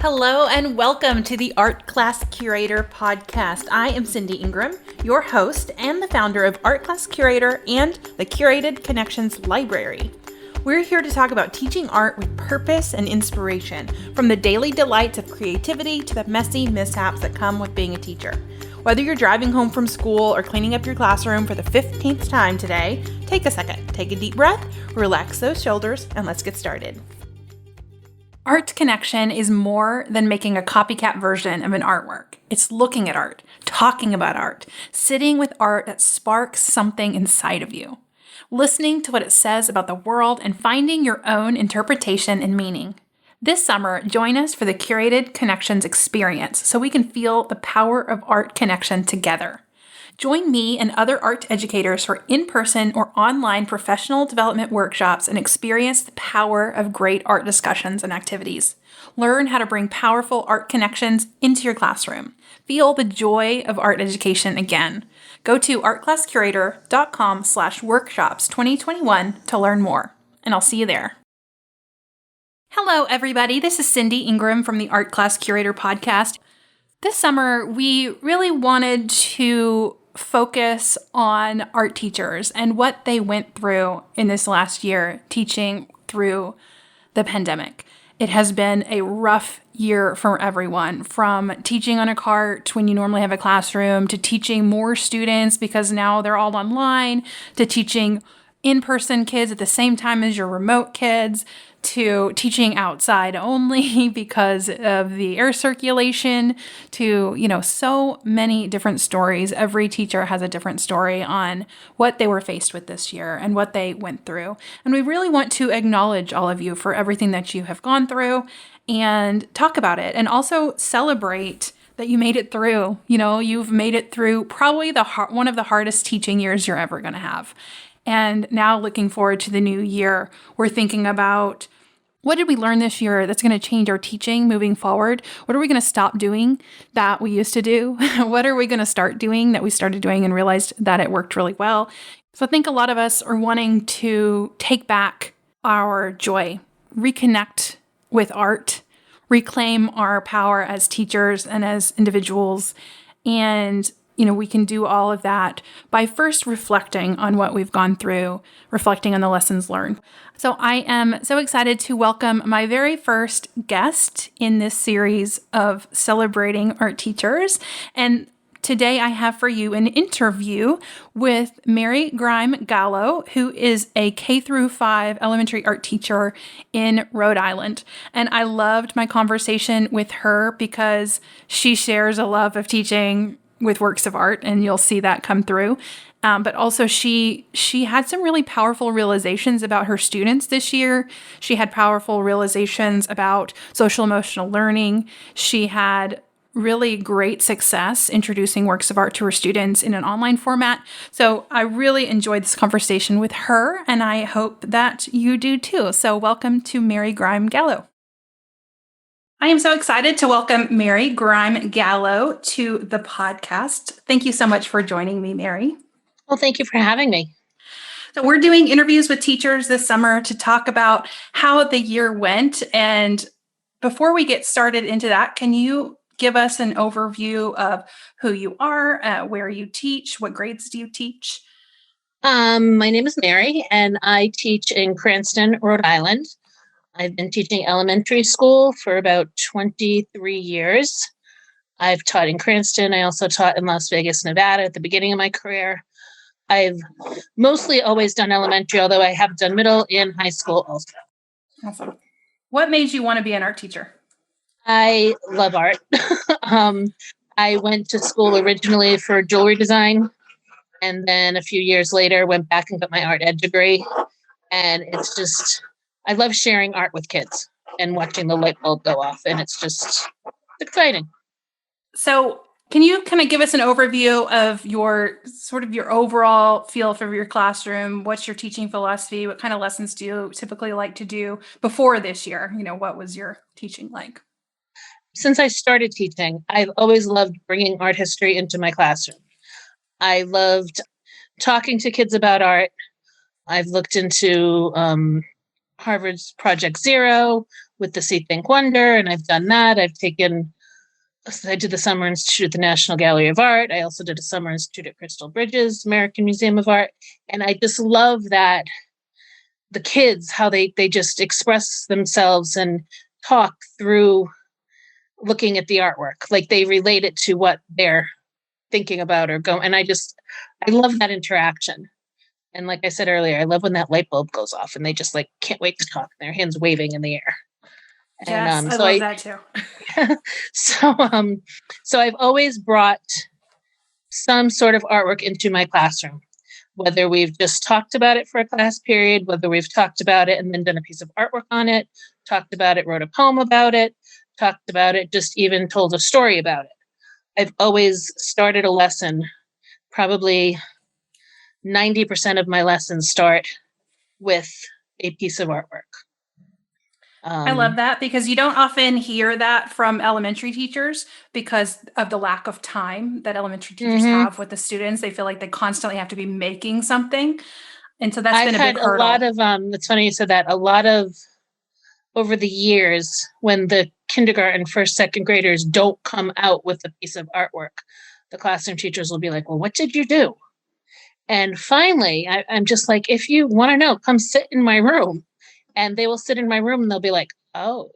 Hello and welcome to the Art Class Curator podcast. I am Cindy Ingram, your host and the founder of Art Class Curator and the Curated Connections Library. We're here to talk about teaching art with purpose and inspiration, from the daily delights of creativity to the messy mishaps that come with being a teacher. Whether you're driving home from school or cleaning up your classroom for the 15th time today, take a second, take a deep breath, relax those shoulders, and let's get started. Art connection is more than making a copycat version of an artwork. It's looking at art, talking about art, sitting with art that sparks something inside of you, listening to what it says about the world and finding your own interpretation and meaning. This summer, join us for the Curated Connections experience so we can feel the power of art connection together. Join me and other art educators for in-person or online professional development workshops and experience the power of great art discussions and activities. Learn how to bring powerful art connections into your classroom. Feel the joy of art education again. Go to artclasscurator.com/workshops 2021 to learn more, and I'll see you there. Hello, everybody. This is Cindy Ingram from the Art Class Curator podcast. This summer, we really wanted to focus on art teachers and what they went through in this last year teaching through the pandemic. It has been a rough year for everyone, from teaching on a cart when you normally have a classroom, to teaching more students because now they're all online, to teaching in-person kids at the same time as your remote kids, to teaching outside only because of the air circulation, to, so many different stories. Every teacher has a different story on what they were faced with this year and what they went through. And we really want to acknowledge all of you for everything that you have gone through and talk about it, and also celebrate that you made it through. You've made it through probably one of the hardest teaching years you're ever going to have. And now, looking forward to the new year, we're thinking about, what did we learn this year that's going to change our teaching moving forward? What are we going to stop doing that we used to do? What are we going to start doing that we started doing and realized that it worked really well? So I think a lot of us are wanting to take back our joy, reconnect with art, reclaim our power as teachers and as individuals. And we can do all of that by first reflecting on what we've gone through, reflecting on the lessons learned. So I am so excited to welcome my very first guest in this series of celebrating art teachers. And today I have for you an interview with Mary Greim-Gallo, who is a K-5 elementary art teacher in Rhode Island. And I loved my conversation with her because she shares a love of teaching with works of art, and you'll see that come through. But also she had some really powerful realizations about her students this year. She had powerful realizations about social emotional learning. She had really great success introducing works of art to her students in an online format. So I really enjoyed this conversation with her, and I hope that you do too. So welcome to Mary Greim-Gallo. I am so excited to welcome Mary Greim-Gallo to the podcast. Thank you so much for joining me, Mary. Well, thank you for having me. So we're doing interviews with teachers this summer to talk about how the year went. And before we get started into that, can you give us an overview of who you are, where you teach, what grades do you teach? My name is Mary, and I teach in Cranston, Rhode Island. I've been teaching elementary school for about 23 years. I've taught in Cranston. I also taught in Las Vegas, Nevada at the beginning of my career. I've mostly always done elementary, although I have done middle and high school also. Awesome. What made you want to be an art teacher? I love art. I went to school originally for jewelry design, and then a few years later went back and got my art ed degree. And it's just, I love sharing art with kids and watching the light bulb go off. And it's exciting. So can you kind of give us an overview of your overall feel for your classroom? What's your teaching philosophy? What kind of lessons do you typically like to do before this year? What was your teaching like? Since I started teaching, I've always loved bringing art history into my classroom. I loved talking to kids about art. I've looked into Harvard's Project Zero, with the See Think Wonder, and I've done that. I did the Summer Institute at the National Gallery of Art. I also did a Summer Institute at Crystal Bridges, American Museum of Art. And I just love that the kids, how they just express themselves and talk through looking at the artwork. Like they relate it to what they're thinking about or go. And I love that interaction. And like I said earlier, I love when that light bulb goes off and they just like can't wait to talk. Their hands waving in the air. Yes, And I love that too. So I've always brought some sort of artwork into my classroom, whether we've just talked about it for a class period, whether we've talked about it and then done a piece of artwork on it, talked about it, wrote a poem about it, talked about it, just even told a story about it. I've always started a lesson. Probably 90% of my lessons start with a piece of artwork. I love that because you don't often hear that from elementary teachers because of the lack of time that elementary teachers have with the students. They feel like they constantly have to be making something. And so that's been a big hurdle. I've had a lot of, it's funny you said that, a lot of, over the years, when the kindergarten, first, second graders don't come out with a piece of artwork, the classroom teachers will be like, well, what did you do? And finally, I'm just like, if you want to know, come sit in my room. And they will sit in my room and they'll be like, oh.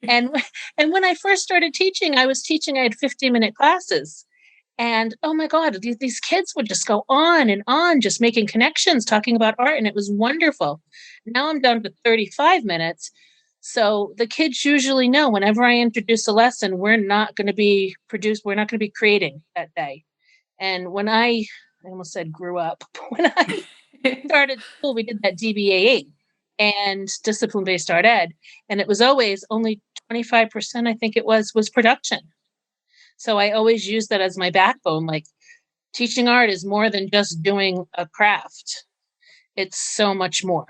and when I first started teaching, I had 15-minute classes. And oh my God, these kids would just go on and on, just making connections, talking about art. And it was wonderful. Now I'm down to 35 minutes. So the kids usually know whenever I introduce a lesson, we're not going to be creating that day. And when I almost said grew up, when I started school, we did that DBAE and discipline-based art ed. And it was always only 25%, I think it was production. So I always use that as my backbone. Like teaching art is more than just doing a craft. It's so much more.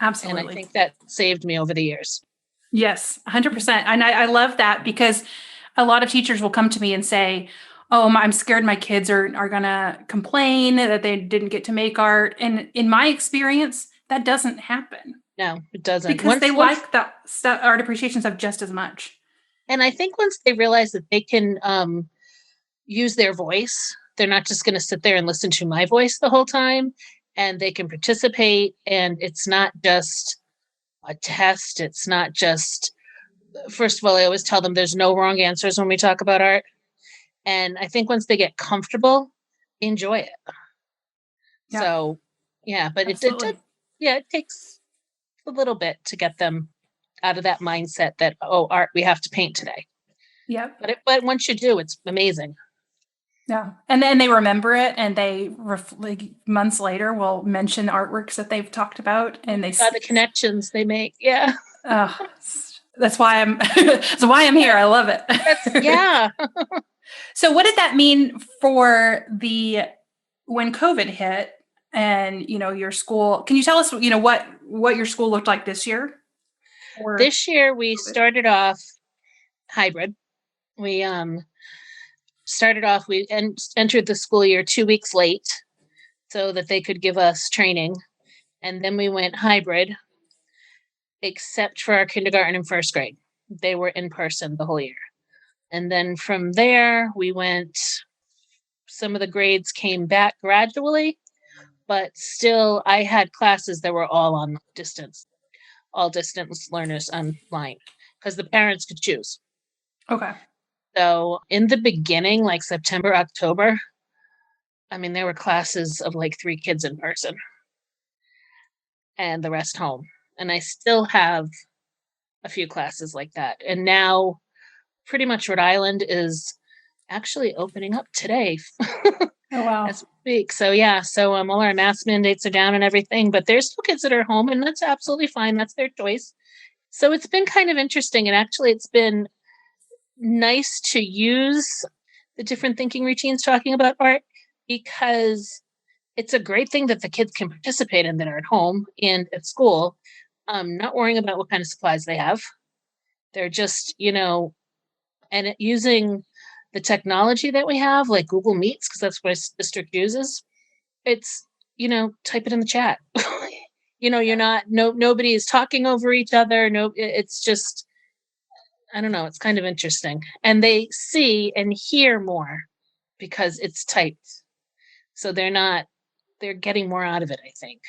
Absolutely. And I think that saved me over the years. Yes, 100%. And I love that because a lot of teachers will come to me and say, oh, I'm scared my kids are going to complain that they didn't get to make art. And in my experience, that doesn't happen. No, it doesn't. Because they like the art appreciation stuff just as much. And I think once they realize that they can use their voice, they're not just going to sit there and listen to my voice the whole time, and they can participate. And it's not just a test. It's not just, first of all, I always tell them there's no wrong answers when we talk about art. And I think once they get comfortable, they enjoy it. Yeah. So, yeah, but it takes a little bit to get them out of that mindset that, oh, art, we have to paint today. Yeah. But once you do, it's amazing. Yeah. And then they remember it and they like months later will mention artworks that they've talked about and they the connections they make. Yeah. That's why I'm here. I love it. Yeah. So what did that mean for when COVID hit and, your school? Can you tell us, what your school looked like this year? This year we started off hybrid. We entered the school year 2 weeks late so that they could give us training. And then we went hybrid, except for our kindergarten and first grade. They were in person the whole year. And then from there, some of the grades came back gradually, but still I had classes that were all on distance, all distance learners online, because the parents could choose. Okay. So in the beginning, like September, October, there were classes of like 3 kids in person and the rest home. And I still have a few classes like that. And now pretty much Rhode Island is actually opening up today. Oh, wow. As we speak. So yeah, all our mask mandates are down and everything, but there's still kids that are home and that's absolutely fine. That's their choice. So it's been kind of interesting. And actually it's been nice to use the different thinking routines talking about art because it's a great thing that the kids can participate in that are at home and at school, not worrying about what kind of supplies they have. They're just, and using the technology that we have, like Google Meets, because that's what our district uses. It's, type it in the chat. you're not, nobody is talking over each other. No, it's just, I don't know. It's kind of interesting. And they see and hear more because it's typed. So they're getting more out of it, I think.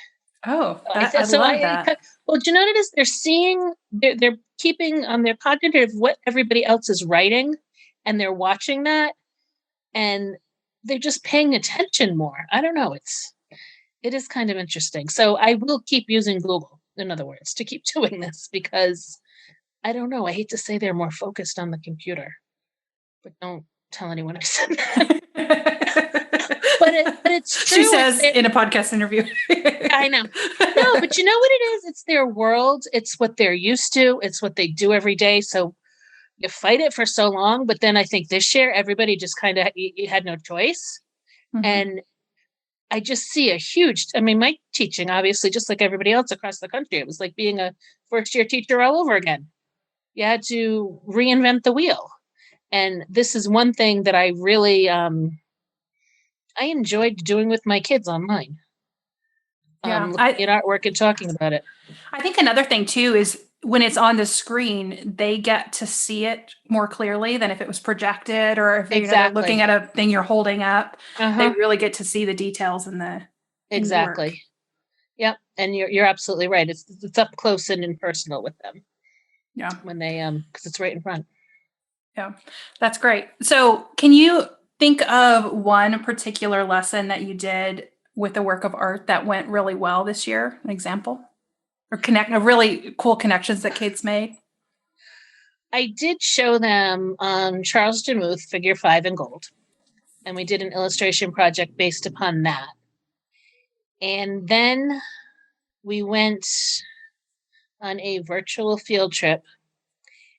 Oh, I love that. Well, do you know what it is? They're seeing, they're keeping their cognitive what everybody else is writing, and they're watching that, and they're just paying attention more. I don't know. It is kind of interesting. So I will keep using Google, in other words, to keep doing this, because I don't know. I hate to say they're more focused on the computer, but don't tell anyone I said that. but it's true. She says in a podcast interview. I know. No, but you know what it is? It's their world. It's what they're used to. It's what they do every day. So you fight it for so long, but then I think this year everybody just kind of you had no choice. Mm-hmm. And I just see a huge, my teaching, obviously, just like everybody else across the country, it was like being a first-year teacher all over again. You had to reinvent the wheel. And this is one thing that I really, I enjoyed doing with my kids online. Looking at artwork and talking about it. I think another thing, too, is when it's on the screen, they get to see it more clearly than if it was projected, or if they're looking at a thing you're holding up. They really get to see the details in the exactly. In the work. Yep, and you're absolutely right. It's up close and impersonal with them. Yeah, when they because it's right in front. Yeah, that's great. So, can you think of one particular lesson that you did with a work of art that went really well this year? An example? Or a really cool connections that kids made? I did show them Charles Demuth, Figure 5 in Gold. And we did an illustration project based upon that. And then we went on a virtual field trip.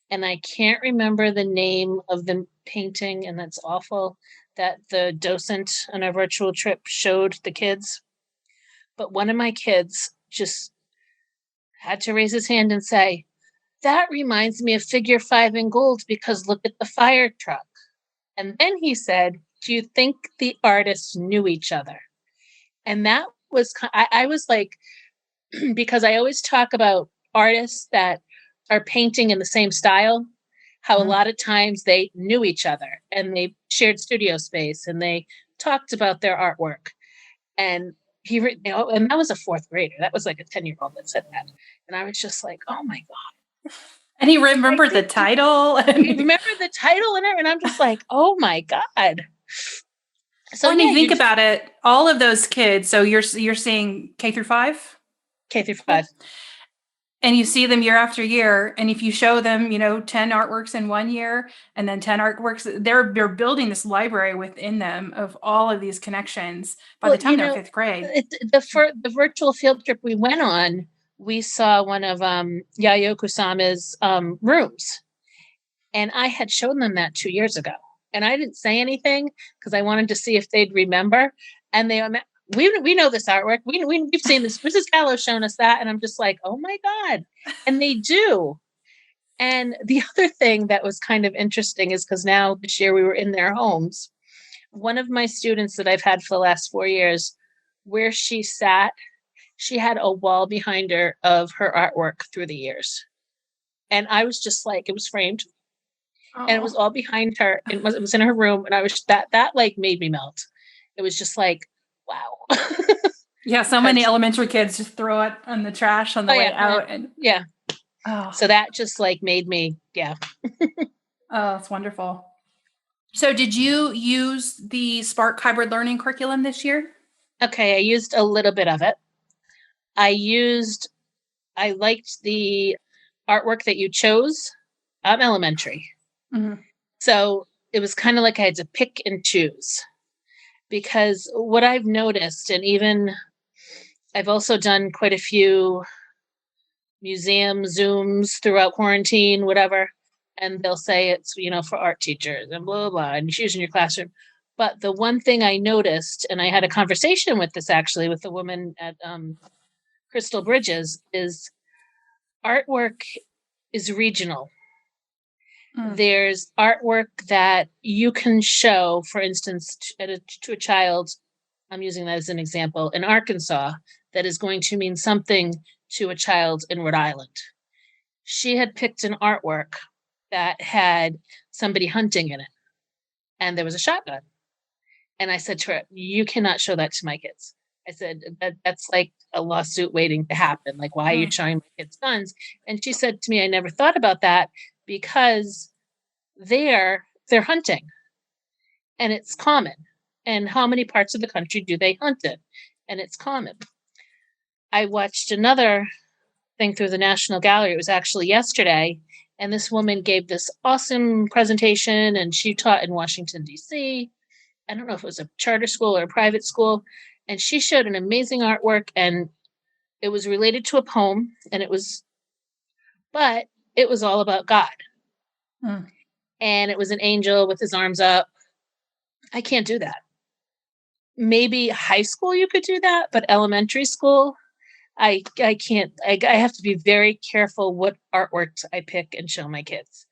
And I can't remember the name of the painting, and that's awful, that the docent on our virtual trip showed the kids. But one of my kids just had to raise his hand and say, that reminds me of Figure 5 in Gold, because look at the fire truck. And then he said, do you think the artists knew each other? And that was, I was like, because I always talk about artists that are painting in the same style, how a lot of times they knew each other and they shared studio space and they talked about their artwork. And and that was a fourth grader. That was like a 10-year-old that said that. And I was just like, oh my God. And he remembered the title. He remembered the title and I'm just like, oh my God. So when you think about it, all of those kids, so you're seeing K through 5? K through 5. And you see them year after year. And if you show them, 10 artworks in 1 year and then 10 artworks, they're building this library within them of all of these connections by the time they're fifth grade. The virtual field trip we went on, we saw one of Yayoi Kusama's rooms. And I had shown them that 2 years ago. And I didn't say anything because I wanted to see if they'd remember. And we know this artwork. We've seen this. Mrs. Gallo shown us that. And I'm just like, oh my God. And they do. And the other thing that was kind of interesting is because now this year we were in their homes. One of my students that I've had for the last 4 years, where she sat, she had a wall behind her of her artwork through the years. And I was just like, it was framed. And it was all behind her. It was in her room. And I was that like made me melt. It was just like, wow. Yeah, so many elementary kids just throw it on the trash on the way out. And so that just like made me, Oh, that's wonderful. So did you use the Spark hybrid learning curriculum this year? Okay, I used a little bit of it. I liked the artwork that you chose. I'm elementary. Mm-hmm. So it was kind of like I had to pick and choose, because what I've noticed, and even I've also done quite a few museum Zooms throughout quarantine, whatever, and they'll say it's, for art teachers and blah, blah, blah, and it's used in your classroom. But the one thing I noticed, and I had a conversation with this actually with the woman at Crystal Bridges, is artwork is regional. There's artwork that you can show, for instance, to a child, I'm using that as an example, in Arkansas, that is going to mean something to a child in Rhode Island. She had picked an artwork that had somebody hunting in it, and there was a shotgun. And I said to her, you cannot show that to my kids. I said, that's like a lawsuit waiting to happen. Like, why are you showing my kids guns? And she said to me, I never thought about that because they're hunting and it's common. And how many parts of the country do they hunt in? And it's common. I watched another thing through the National Gallery. It was actually yesterday. And this woman gave this awesome presentation, and she taught in Washington, D.C. I don't know if it was a charter school or a private school. And she showed an amazing artwork, and it was related to a poem, but it was all about God. And it was an angel with his arms up. I can't do that. Maybe high school you could do that, but elementary school, I can't. I have to be very careful what artworks I pick and show my kids.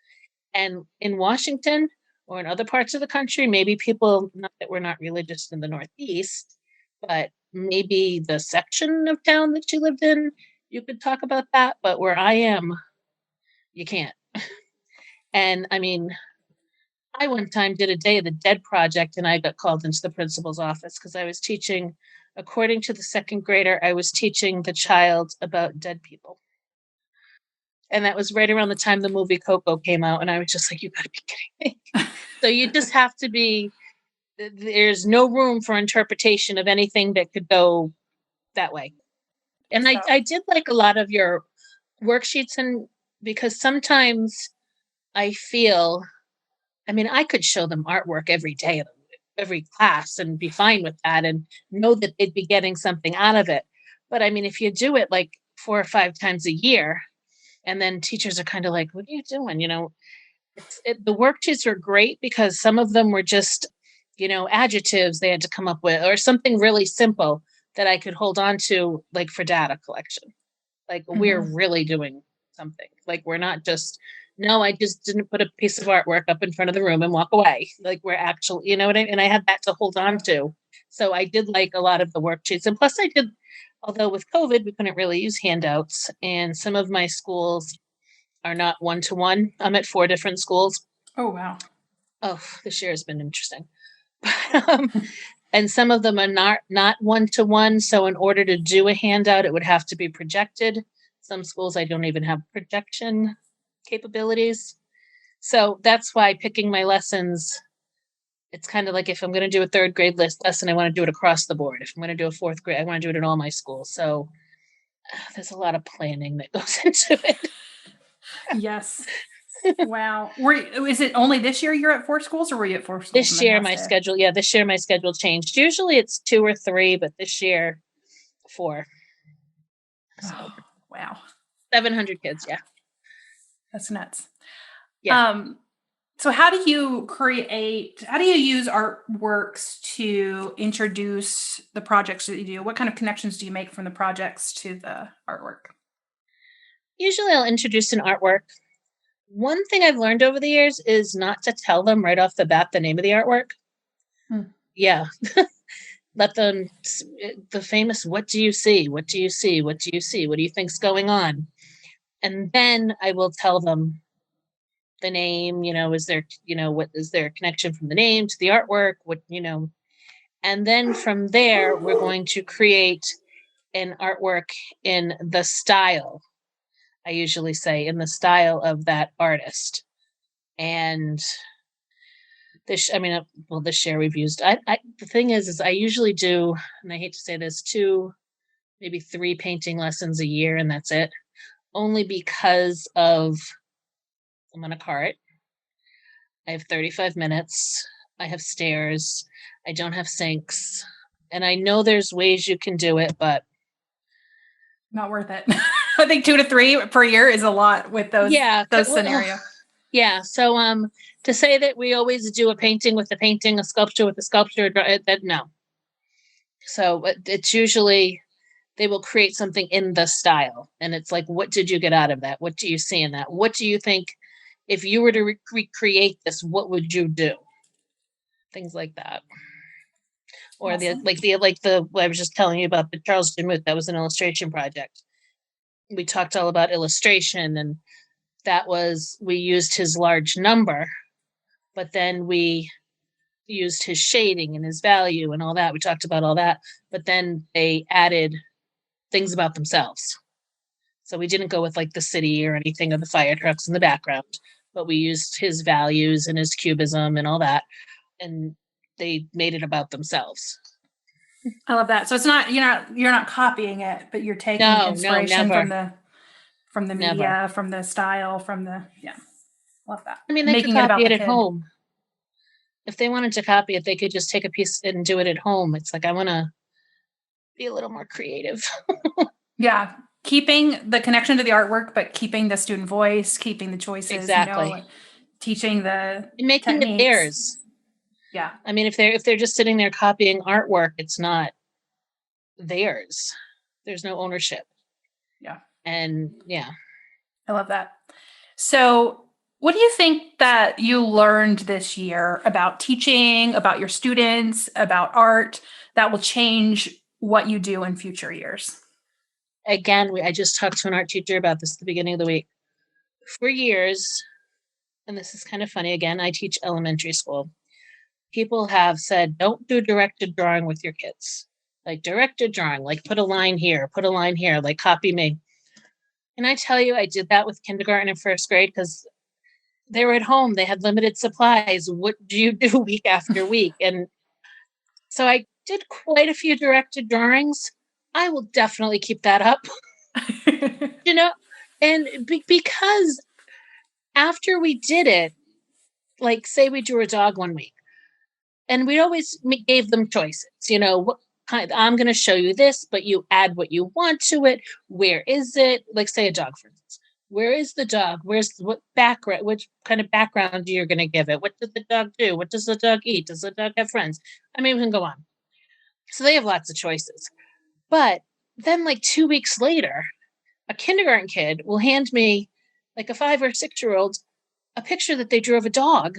And in Washington or in other parts of the country, maybe people, not that we're not religious in the Northeast, but maybe the section of town that you lived in, you could talk about that. But where I am, you can't. And I mean, I one time did a Day of the Dead project, and I got called into the principal's office because I was teaching, according to the second grader, I was teaching the child about dead people. And that was right around the time the movie Coco came out. And I was just like, you gotta be kidding me. So you just have to be, there's no room for interpretation of anything that could go that way. And I did like a lot of your worksheets, and because sometimes I feel, I mean, I could show them artwork every day of every class and be fine with that and know that they'd be getting something out of it. But I mean, if you do it like 4 or 5 times a year, and then teachers are kind of like, what are you doing? You know, the worksheets are great because some of them were just, adjectives they had to come up with, or something really simple that I could hold on to, like for data collection. Like, we're really doing something. Like, we're not just, no, I just didn't put a piece of artwork up in front of the room and walk away. Like, we're actually, you know what I mean? And I had that to hold on to. So I did like a lot of the worksheets. And plus I did, although with COVID, we couldn't really use handouts. And some of my schools are not one-to-one. I'm at 4 different schools. Oh, wow. Oh, this year has been interesting. And some of them are not one-to-one. So in order to do a handout, it would have to be projected. Some schools, I don't even have projection capabilities. So that's why picking my lessons, it's kind of like if I'm going to do a 3rd grade lesson, I want to do it across the board. If I'm going to do a 4th grade, I want to do it in all my schools. So there's a lot of planning that goes into it. Yes. Wow. Is it only this year you're at 4 schools, or were you at 4 schools? This year, my schedule changed. Usually it's 2 or 3, but this year, 4. So, oh, wow. 700 kids. Yeah. That's nuts. Yeah. So how do you use artworks to introduce the projects that you do? What kind of connections do you make from the projects to the artwork? Usually I'll introduce an artwork. One thing I've learned over the years is not to tell them right off the bat the name of the artwork. Yeah. Let them, the famous, what do you see? What do you see? What do you see? What do you think's going on? And then I will tell them the name, is there, what is their connection from the name to the artwork? And then from there, we're going to create an artwork in the style. I usually say in the style of that artist. And this year we've used, the thing is I usually do, and I hate to say this, 2, maybe 3 painting lessons a year, and that's it. Only because of, I'm on a cart. I have 35 minutes. I have stairs. I don't have sinks. And I know there's ways you can do it, but not worth it. I think 2 to 3 per year is a lot with those scenarios. Yeah. So to say that we always do a painting with a painting, a sculpture with a sculpture, that no. So it's usually they will create something in the style. And it's like, what did you get out of that? What do you see in that? What do you think, if you were to recreate this, what would you do? Things like that. Or Awesome. what I was just telling you about the Charles Demuth, that was an illustration project. We talked all about illustration, and we used his large number, but then we used his shading and his value and all that. We talked about all that, but then they added things about themselves. So we didn't go with like the city or anything of the fire trucks in the background, but we used his values and his cubism and all that, and they made it about themselves. I love that. So it's not you're not copying it, but you're taking No, inspiration never. from the Never. media, from the style, love that. I mean, they could Making it about copy it the at kid. home. If they wanted to copy it, they could just take a piece and do it at home. It's like, I want to be a little more creative. Yeah. Keeping the connection to the artwork, but keeping the student voice, keeping the choices, Exactly. teaching the And making techniques. it theirs. Yeah. I mean, if they're just sitting there copying artwork, it's not theirs. There's no ownership. Yeah. And yeah. I love that. So what do you think that you learned this year about teaching, about your students, about art that will change what you do in future years? Again, I just talked to an art teacher about this at the beginning of the week. For years, and this is kind of funny, again, I teach elementary school. People have said, don't do directed drawing with your kids. Like directed drawing, like put a line here, like copy me. And I tell you, I did that with kindergarten and first grade because they were at home. They had limited supplies. What do you do week after week? And so I did quite a few directed drawings. I will definitely keep that up, and because after we did it, like say we drew a dog one week, and we always gave them choices, what kind, I'm going to show you this, but you add what you want to it. Where is it? Like say a dog, for instance. Where is the dog? What background? Which kind of background you're going to give it? What does the dog do? What does the dog eat? Does the dog have friends? I mean, we can go on. So they have lots of choices. But then like 2 weeks later, a kindergarten kid will hand me, like a 5 or 6-year-old, a picture that they drew of a dog.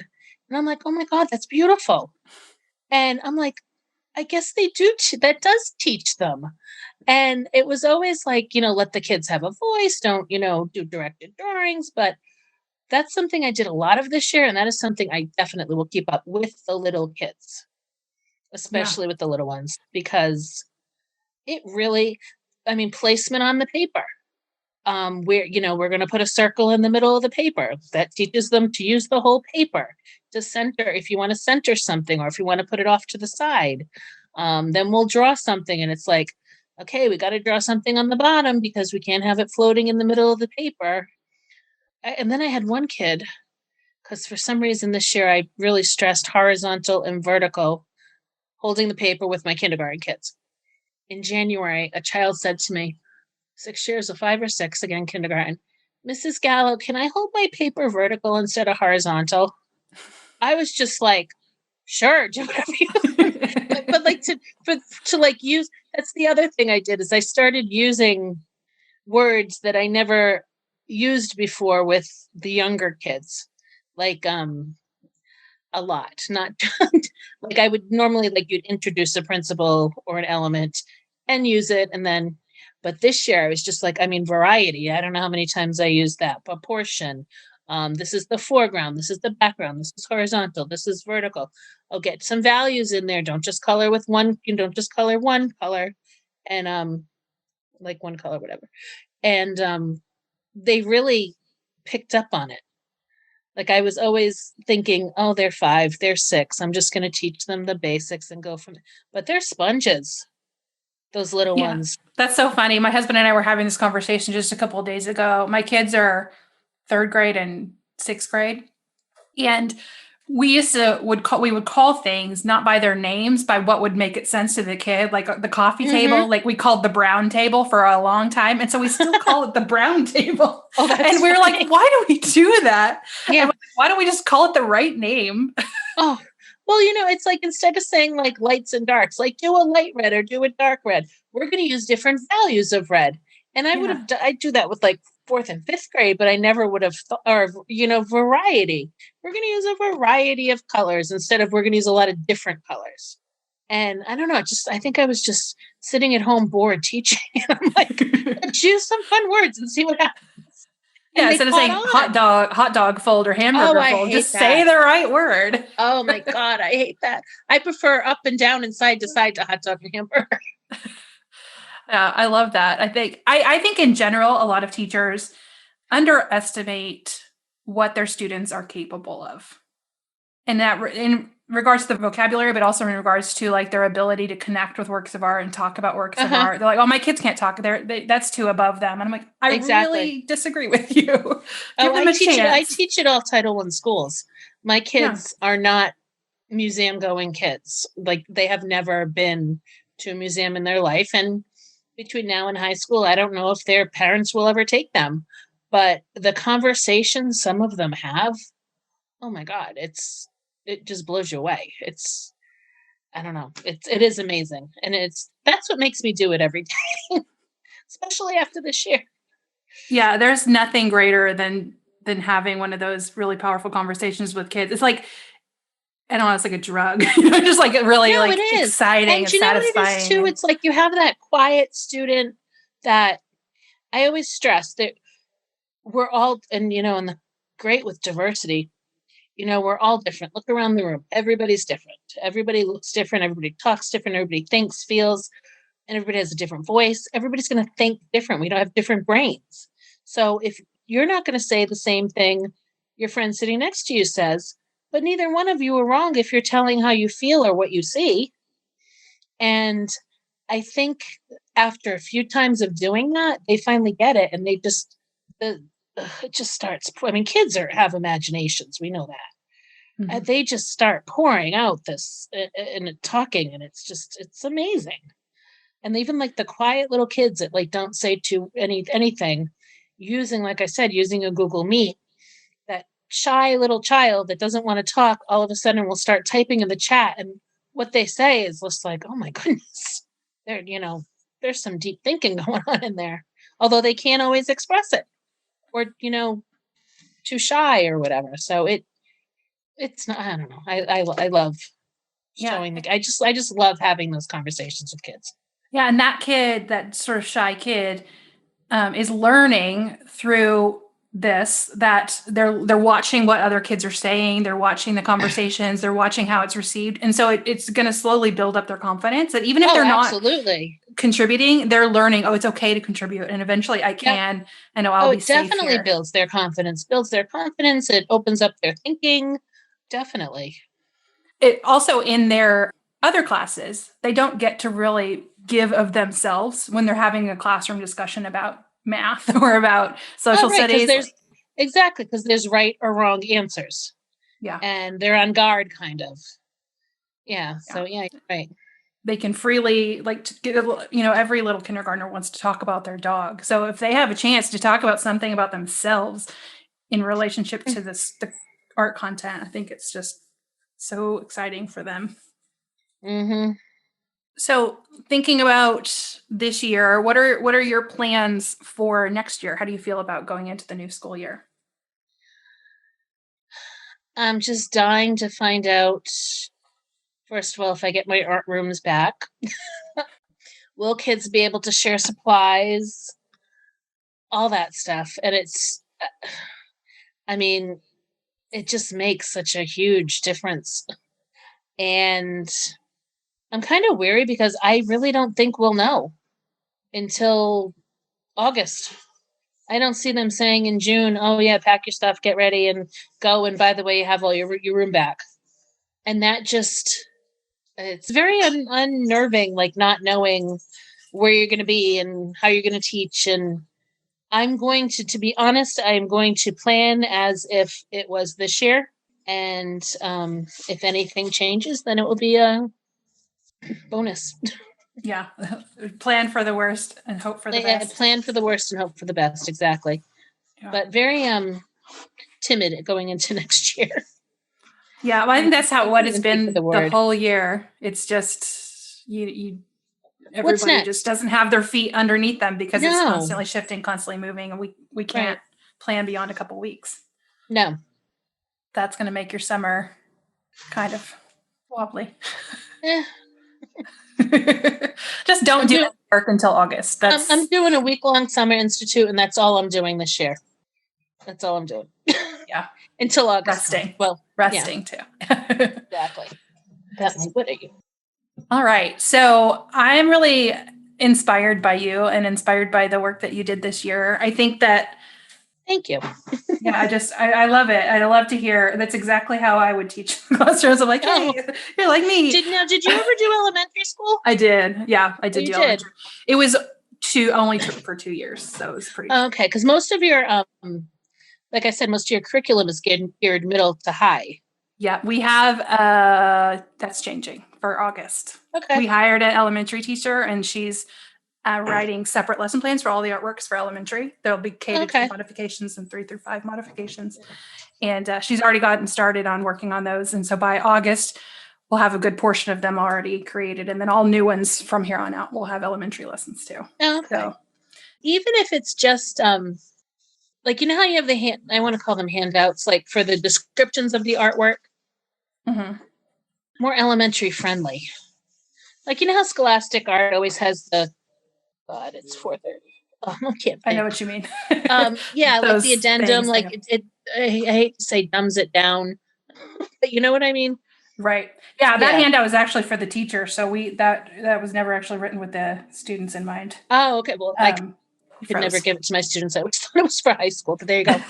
And I'm like, oh my God, that's beautiful. And I'm like, I guess they do. That does teach them. And it was always like, let the kids have a voice. Don't, do directed drawings. But that's something I did a lot of this year. And that is something I definitely will keep up with the little kids, especially with the little ones, because it really, placement on the paper. We're going to put a circle in the middle of the paper that teaches them to use the whole paper to center. If you want to center something, or if you want to put it off to the side, then we'll draw something. And it's like, okay, we got to draw something on the bottom because we can't have it floating in the middle of the paper. And then I had one kid, because for some reason this year I really stressed horizontal and vertical, holding the paper with my kindergarten kids. In January, a child said to me, 6 years, 5 or 6, again, kindergarten, Mrs. Gallo, can I hold my paper vertical instead of horizontal? I was just like, sure, do whatever you want. But like to like use, that's the other thing I did, is I started using words that I never used before with the younger kids. Like a lot, not like I would normally, like you'd introduce a principle or an element and use it, and then, but this year I was just like, variety. I don't know how many times I used that. Proportion. This is the foreground. This is the background. This is horizontal. This is vertical. I'll get some values in there. Don't just color with one. You don't just color one color, and like one color, whatever. And they really picked up on it. Like I was always thinking, oh, they're 5, they're 6. I'm just going to teach them the basics and go from there. But they're sponges, those little ones. That's so funny. My husband and I were having this conversation just a couple of days ago. My kids are 3rd grade and 6th grade. And we would call things not by their names, by what would make it sense to the kid, like the coffee table, like we called the brown table for a long time. And so we still call it the brown table. Oh, that's and we were funny. like, why do we do that? Yeah. And why don't we just call it the right name? Oh, well, it's like, instead of saying like lights and darks, like do a light red or do a dark red, we're going to use different values of red. And I'd do that with like 4th and 5th grade, but I never would have variety. We're going to use a variety of colors instead of we're going to use a lot of different colors. And I don't know, I think I was just sitting at home bored teaching. And I'm like, let's use some fun words and see what happens. And Yeah, they instead of caught saying on. hot dog fold or Oh, hamburger I fold, hate just say that. the right word. Oh my God, I hate that. I prefer up and down and side to side to hot dog and hamburger. Yeah, I love that. I think in general, a lot of teachers underestimate what their students are capable of. And that in regards to the vocabulary, but also in regards to like their ability to connect with works of art and talk about works of Uh-huh. art. They're like, oh, my kids can't talk. That's too above them. And I'm like, I Exactly. really disagree with you. Oh, Give them a I chance. teach at all Title I schools. My Yeah. kids are not museum going kids. Like they have never been to a museum in their life. And between now and high school, I don't know if their parents will ever take them. But the conversations some of them have, oh my God, it just blows you away. I don't know. It is amazing. And that's what makes me do it every day, especially after this year. Yeah. There's nothing greater than having one of those really powerful conversations with kids. It's like, I don't know, it's like a drug, just like really No, it like is. exciting And and you know what it is satisfying. too? And It's like you have that quiet student that I always stress that we're all, and and the great with diversity, we're all different. Look around the room. Everybody's different. Everybody looks different. Everybody talks different. Everybody thinks, feels, and everybody has a different voice. Everybody's going to think different. We don't have different brains. So if you're not going to say the same thing your friend sitting next to you says, but neither one of you are wrong if you're telling how you feel or what you see. And I think after a few times of doing that, they finally get it, and the it just starts. I mean, kids have imaginations. We know that. Mhm. They just start pouring out this and talking, and it's amazing. And even like the quiet little kids that like don't say to anything, using, like I said, using a Google Meet, that shy little child that doesn't want to talk all of a sudden will start typing in the chat, and what they say is just like, oh my goodness, there there's some deep thinking going on in there, although they can't always express it, or too shy or whatever. So it's not, I don't know, I love Yeah. showing I just love having those conversations with kids. Yeah. And that kid, that sort of shy kid, is learning through this, that they're watching what other kids are saying, they're watching the conversations, they're watching how it's received, and so it's going to slowly build up their confidence. That even if Oh, they're not absolutely. contributing, they're learning. Oh, it's okay to contribute, and eventually I Yep. can. I know I'll Oh, be it safe definitely here. builds their confidence. It opens up their thinking. Definitely. It also in their other classes, they don't get to really give of themselves when they're having a classroom discussion about math or about Oh, social right, because studies. there's right or wrong answers, Yeah, and they're on guard, kind of. Yeah. yeah. So yeah, you're right. They can freely like to get, every little kindergartner wants to talk about their dog. So if they have a chance to talk about something about themselves in relationship to the art content, I think it's just so exciting for them. Mm-hmm. So thinking about this year, what are your plans for next year? How do you feel about going into the new school year? I'm just dying to find out. First of all, if I get my art rooms back, will kids be able to share supplies? All that stuff, and I mean, it just makes such a huge difference. And I'm kind of weary because I really don't think we'll know until August. I don't see them saying in June, "Oh yeah, pack your stuff, get ready, and go." And by the way, you have all your room back. And that just it's very unnerving, like not knowing where you're going to be and how you're going to teach. And I'm going to be honest, I'm going to plan as if it was this year. And if anything changes, then it will be a bonus. Yeah. Plan for the worst and hope for the best. Plan for the worst and hope for the best, exactly. Yeah. But very timid going into next year. Yeah, well, I think that's I how what can't it's even think of the been the word. whole year. It's just you What's everybody just next? doesn't have their feet underneath them because it's No. constantly shifting, constantly moving, and we can't Right. plan beyond a couple weeks. No. That's going to make your summer kind of wobbly. Eh. Just don't do work until August. I'm doing a week-long summer institute, and that's all I'm doing this year. That's all I'm doing. Yeah. Until August. Resting. Well, resting too. Exactly. What are you? All right. So I'm really inspired by you and inspired by the work that you did this year. I think that. Thank you. Yeah, I love it. I love to hear. That's exactly how I would teach classrooms. I'm like, hey, you're like me. Did you ever do elementary school? I did. Yeah, I did you do did. elementary. It was only for 2 years, so it was pretty. Okay, because most of your, like I said, most of your curriculum is geared middle to high. Yeah, we have. That's changing for August. Okay. We hired an elementary teacher, and she's writing separate lesson plans for all the artworks for elementary. There'll be K to 2 modifications and 3 through 5 modifications. And she's already gotten started on working on those. And so by August, we'll have a good portion of them already created. And then all new ones from here on out, we'll have elementary lessons too. Okay. So even if it's just like, you know how you have I want to call them handouts, like for the descriptions of the artwork, more elementary friendly. Like, you know how Scholastic Art always has God, it's 4:30. Oh, I can't. I know what you mean. Yeah, like the addendum, like I hate to say dumbs it down, but you know what I mean? Right. Yeah, that handout was actually for the teacher. So that was never actually written with the students in mind. Oh, okay. Well, I could never give it to my students. I always thought it was for high school, but there you go.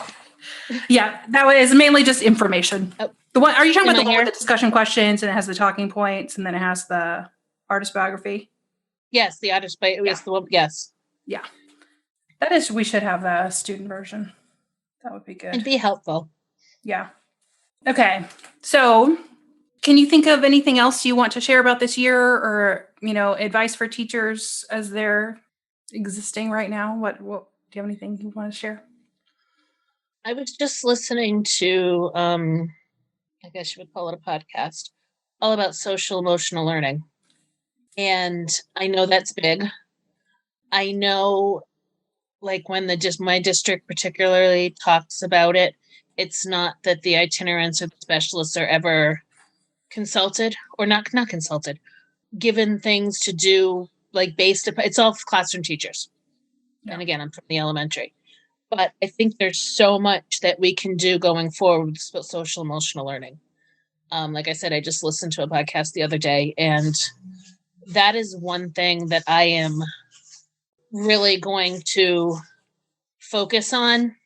Yeah, that was mainly just information. The one, are you talking about the one with the discussion questions, and it has the talking points, and then it has the artist biography? Yes, the artist biography is the one. Yes. Yeah. That is, we should have a student version. That would be good. It'd be helpful. Yeah. Okay. So can you think of anything else you want to share about this year, or, advice for teachers as they're existing right now? What do you have anything you want to share? I was just listening to, I guess you would call it a podcast, all about social emotional learning. And I know that's big. I know, like, when my district particularly talks about it, it's not that the itinerants or the specialists are ever consulted, or not consulted, given things to do, like, based upon, it's all classroom teachers. Yeah. And again, I'm from the elementary. But I think there's so much that we can do going forward with social emotional learning. Like I said, I just listened to a podcast the other day, and that is one thing that I am really going to focus on.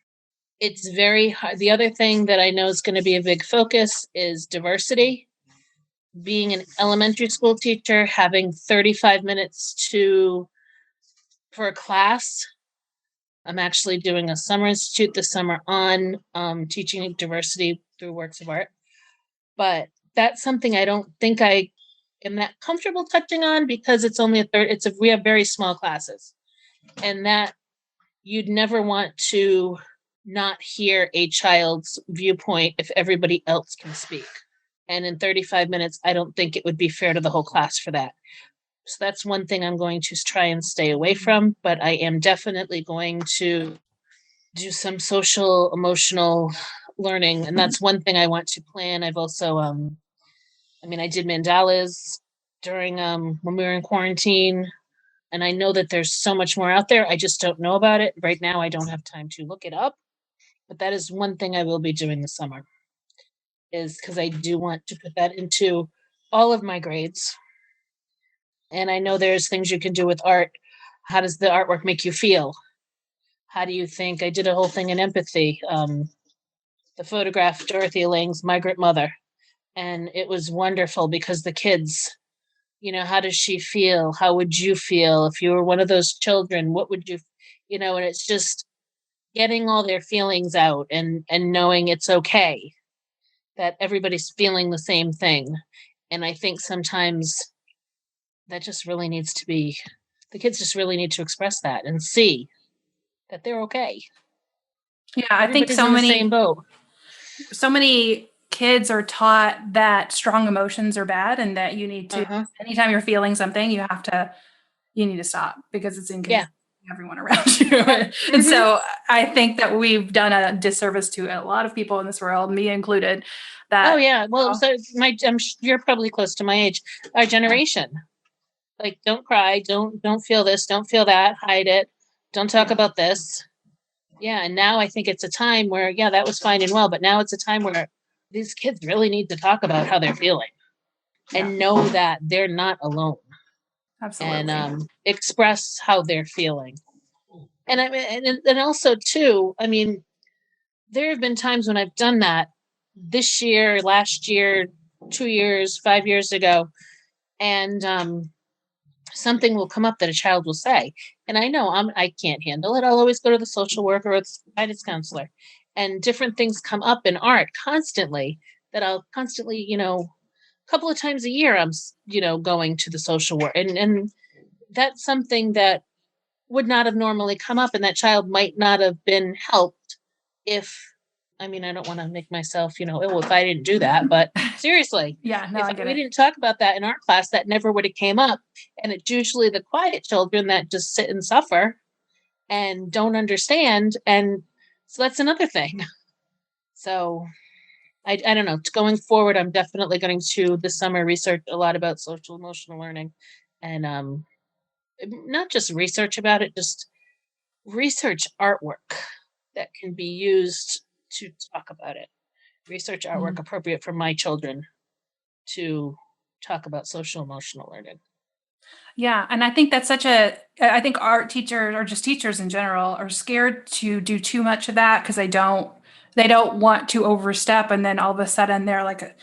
It's very hard. The other thing that I know is going to be a big focus is diversity. Being an elementary school teacher, having 35 minutes for a class. I'm actually doing a summer institute this summer on teaching diversity through works of art. But that's something I don't think I am that comfortable touching on, because it's only we have very small classes. And that you'd never want to not hear a child's viewpoint if everybody else can speak. And in 35 minutes, I don't think it would be fair to the whole class for that. So that's one thing I'm going to try and stay away from, but I am definitely going to do some social emotional learning. And that's one thing I want to plan. I've also, I did mandalas during, when we were in quarantine, and I know that there's so much more out there. I just don't know about it. Right now, I don't have time to look it up, but that is one thing I will be doing this summer, is because I do want to put that into all of my grades. And I know there's things you can do with art. How does the artwork make you feel? How do you think? I did a whole thing in empathy. The photograph, Dorothea Lange's Migrant Mother. And it was wonderful because the kids, how does she feel? How would you feel if you were one of those children? What would you, and it's just getting all their feelings out and knowing it's okay, that everybody's feeling the same thing. And I think sometimes that just really needs to be, the kids just really need to express that and see that they're okay. Yeah, I think so many, same boat. So many kids are taught that strong emotions are bad, and that you need to, anytime you're feeling something, you need to stop, because it's inconvenient everyone around you. And so I think that we've done a disservice to a lot of people in this world, me included. That well, so you're probably close to my age, our generation. Like, don't cry, don't feel this, don't feel that, hide it, don't talk about this. Yeah, and now I think it's a time where, yeah, that was fine and well, but now it's a time where these kids really need to talk about how they're feeling and know that they're not alone. Absolutely. And express how they're feeling. And I mean, and also too, I mean, there have been times when I've done that this year, last year, 2 years, 5 years ago, and something will come up that a child will say, and I know I can't handle it. I'll always go to the social worker or the guidance counselor, and different things come up in art constantly that I'll constantly, a couple of times a year, I'm, going to the social work, and that's something that would not have normally come up, and that child might not have been helped if, I mean, I don't want to make myself, ill if I didn't do that, but seriously, Yeah, no, I get we it. didn't talk about that in art class, that never would have came up. And it's usually the quiet children that just sit and suffer and don't understand. And so that's another thing. So I don't know. Going forward, I'm definitely going to this summer research a lot about social emotional learning, and not just research about it, just research artwork that can be used to talk about it. Research artwork appropriate for my children to talk about social emotional learning. Yeah. And I think that's I think art teachers or just teachers in general are scared to do too much of that because they don't want to overstep. And then all of a sudden they're like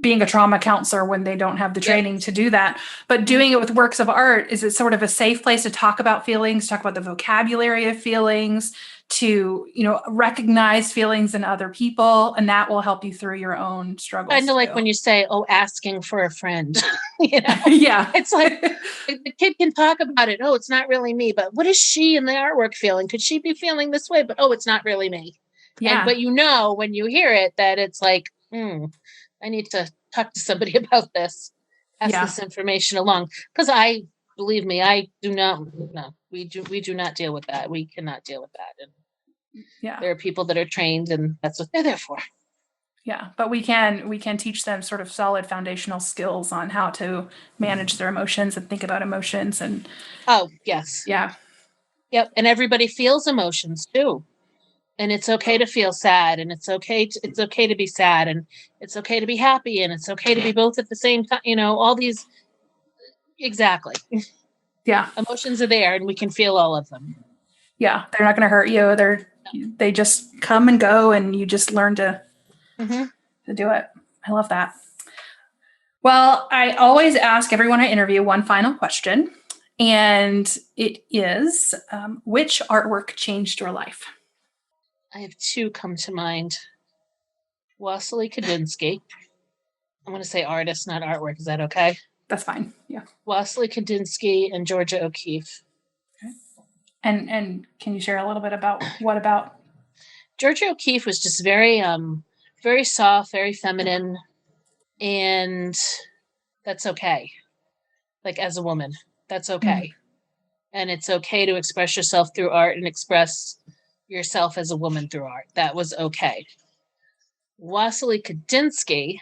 being a trauma counselor when they don't have the training to do that. But doing it with works of art, is it sort of a safe place to talk about feelings, talk about the vocabulary of feelings, to, recognize feelings in other people, and that will help you through your own struggles. Kind of like when you say, "Oh, asking for a friend," Yeah. It's like the kid can talk about it. Oh, it's not really me, but what is she in the artwork feeling? Could she be feeling this way? But oh, it's not really me. Yeah. But when you hear it, that it's like, I need to talk to somebody about this, pass this information along, because believe me, I do not. No, we do not deal with that. We cannot deal with that. And there are people that are trained, and that's what they're there for. Yeah, but we can teach them sort of solid foundational skills on how to manage their emotions and think about emotions. And oh yes, yeah, yep. And everybody feels emotions too, and it's okay to feel sad, and it's okay to be sad, and it's okay to be happy, and it's okay to be both at the same time. All these exactly. Yeah, emotions are there, and we can feel all of them. Yeah, they're not going to hurt you. They just come and go, and you just learn to do it. I love that. Well, I always ask everyone I interview one final question, and it is, which artwork changed your life? I have two come to mind. Wassily Kandinsky. I'm going to say artist, not artwork. Is that okay? That's fine. Yeah. Wassily Kandinsky and Georgia O'Keeffe. Okay. And can you share a little bit about what about? Georgia O'Keeffe was just very very soft, very feminine, and that's okay. Like, as a woman, that's okay. And it's okay to express yourself through art and express yourself as a woman through art. That was okay. Wassily Kandinsky,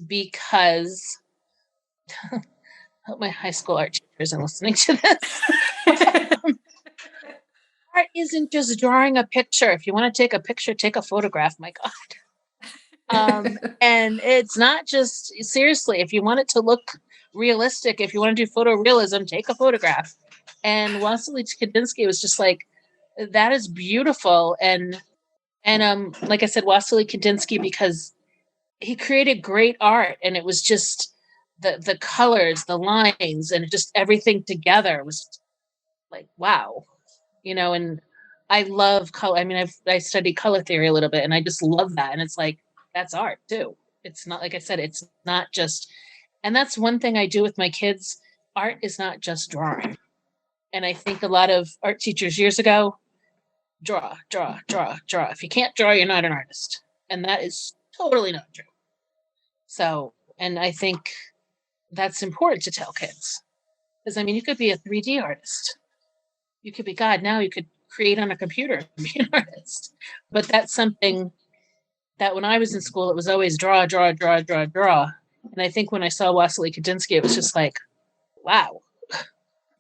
because I hope my high school art teachers are listening to this. Art isn't just drawing a picture. If you want to take a picture, take a photograph. My God. And it's not just, seriously, if you want it to look realistic, if you want to do photorealism, take a photograph. And Wassily Kandinsky was just like, that is beautiful. And like I said, Wassily Kandinsky, because he created great art, and it was just the colors, the lines, and just everything together was like, wow. And I love color. I mean, I studied color theory a little bit, and I just love that. And it's like, that's art too. It's not, like I said, it's not just, and that's one thing I do with my kids. Art is not just drawing. And I think a lot of art teachers years ago, draw. If you can't draw, you're not an artist. And that is totally not true. So, and I think that's important to tell kids. Because, I mean, you could be a 3D artist. You could be, God, now you could create on a computer and be an artist. But that's something that when I was in school, it was always draw. And I think when I saw Wassily Kandinsky, it was just like, wow.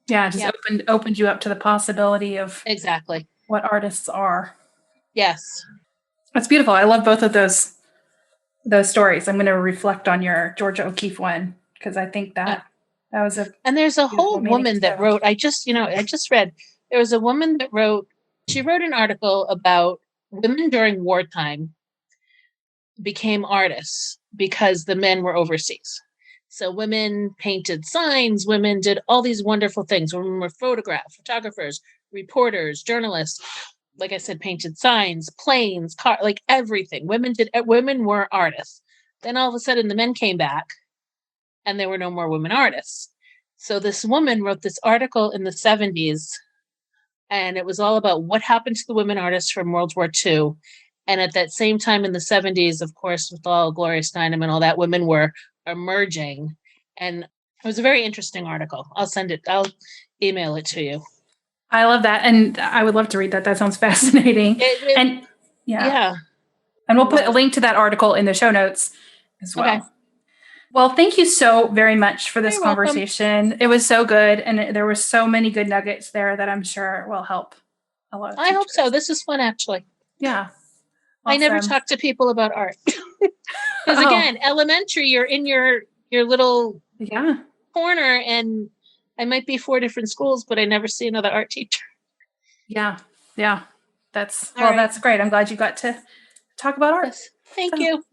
Yeah, it just opened you up to the possibility of Exactly what artists are. Yes. That's beautiful. I love both of those stories. I'm going to reflect on your Georgia O'Keeffe one because I think that was a and there's a whole woman that wrote. I just read. There was a woman that wrote. She wrote an article about women during wartime became artists because the men were overseas. So women painted signs, women did all these wonderful things. Women were photographers, reporters, journalists. Like I said, painted signs, planes, car, like everything. Women were artists. Then all of a sudden the men came back and there were no more women artists. So this woman wrote this article in the 70s, and it was all about what happened to the women artists from World War II. And at that same time in the 70s, of course, with all Gloria Steinem and all that, women were emerging. And it was a very interesting article. I'll email it to you. I love that. And I would love to read that. That sounds fascinating. Yeah. And we'll put a link to that article in the show notes as well. Okay. Well, thank you so very much for this conversation. Welcome. It was so good. And there were so many good nuggets there that I'm sure will help a lot of teachers. I hope so. This is fun, actually. Yeah. Awesome. I never talk to people about art. Because again, elementary, you're in your little corner, and I might be 4 different schools, but I never see another art teacher. Yeah. Yeah. That's great. I'm glad you got to talk about art. Yes. Thank you.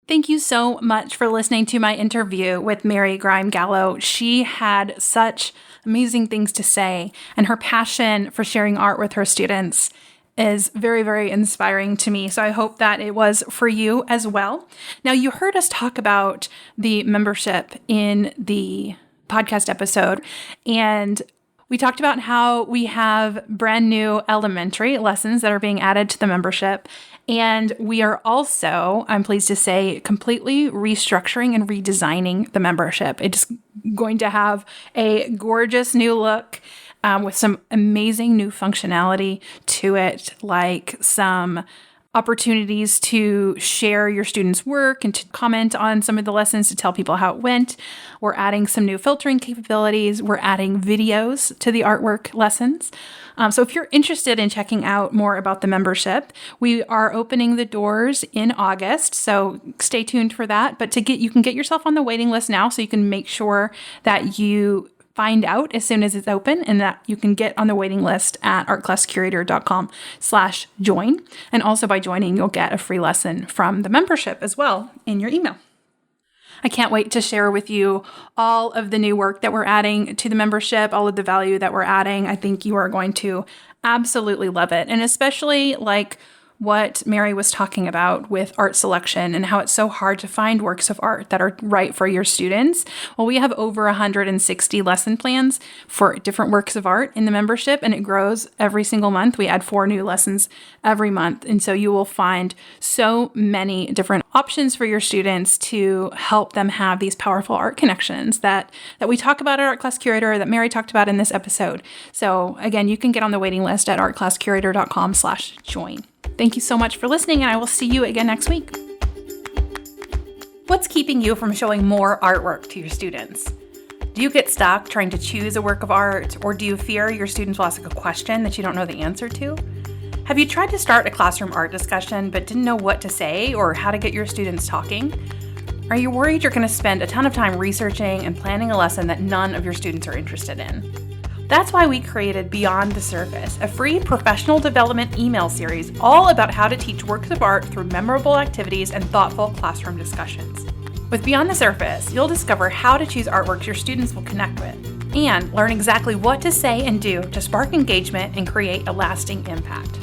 Thank you so much for listening to my interview with Mary Greim-Gallo. She had such amazing things to say, and her passion for sharing art with her students is very, very inspiring to me. So I hope that it was for you as well. Now, you heard us talk about the membership in the podcast episode, and we talked about how we have brand new elementary lessons that are being added to the membership. And we are also, I'm pleased to say, completely restructuring and redesigning the membership. It's going to have a gorgeous new look with some amazing new functionality to it, like some opportunities to share your students' work and to comment on some of the lessons to tell people how it went. We're adding some new filtering capabilities. We're adding videos to the artwork lessons. So if you're interested in checking out more about the membership, we are opening the doors in August. So stay tuned for that. But you can get yourself on the waiting list now so you can make sure that you find out as soon as it's open, and that you can get on the waiting list at artclasscurator.com/join. And also by joining, you'll get a free lesson from the membership as well in your email. I can't wait to share with you all of the new work that we're adding to the membership, all of the value that we're adding. I think you are going to absolutely love it. And especially like what Mary was talking about with art selection and how it's so hard to find works of art that are right for your students. Well, we have over 160 lesson plans for different works of art in the membership, and it grows every single month. We add 4 new lessons every month. And so you will find so many different options for your students to help them have these powerful art connections that we talk about at Art Class Curator, that Mary talked about in this episode. So again, you can get on the waiting list at artclasscurator.com/join. Thank you so much for listening, and I will see you again next week. What's keeping you from showing more artwork to your students? Do you get stuck trying to choose a work of art, or do you fear your students will ask a question that you don't know the answer to? Have you tried to start a classroom art discussion but didn't know what to say or how to get your students talking? Are you worried you're going to spend a ton of time researching and planning a lesson that none of your students are interested in? That's why we created Beyond the Surface, a free professional development email series all about how to teach works of art through memorable activities and thoughtful classroom discussions. With Beyond the Surface, you'll discover how to choose artworks your students will connect with, and learn exactly what to say and do to spark engagement and create a lasting impact.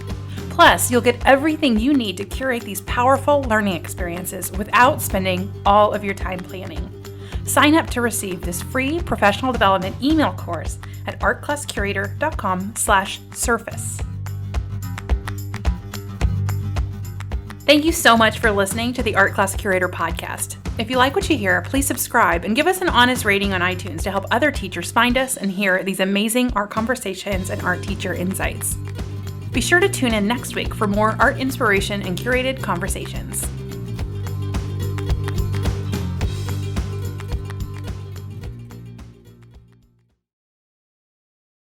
Plus, you'll get everything you need to curate these powerful learning experiences without spending all of your time planning. Sign up to receive this free professional development email course at artclasscurator.com/surface. Thank you so much for listening to the Art Class Curator podcast. If you like what you hear, please subscribe and give us an honest rating on iTunes to help other teachers find us and hear these amazing art conversations and art teacher insights. Be sure to tune in next week for more art inspiration and curated conversations.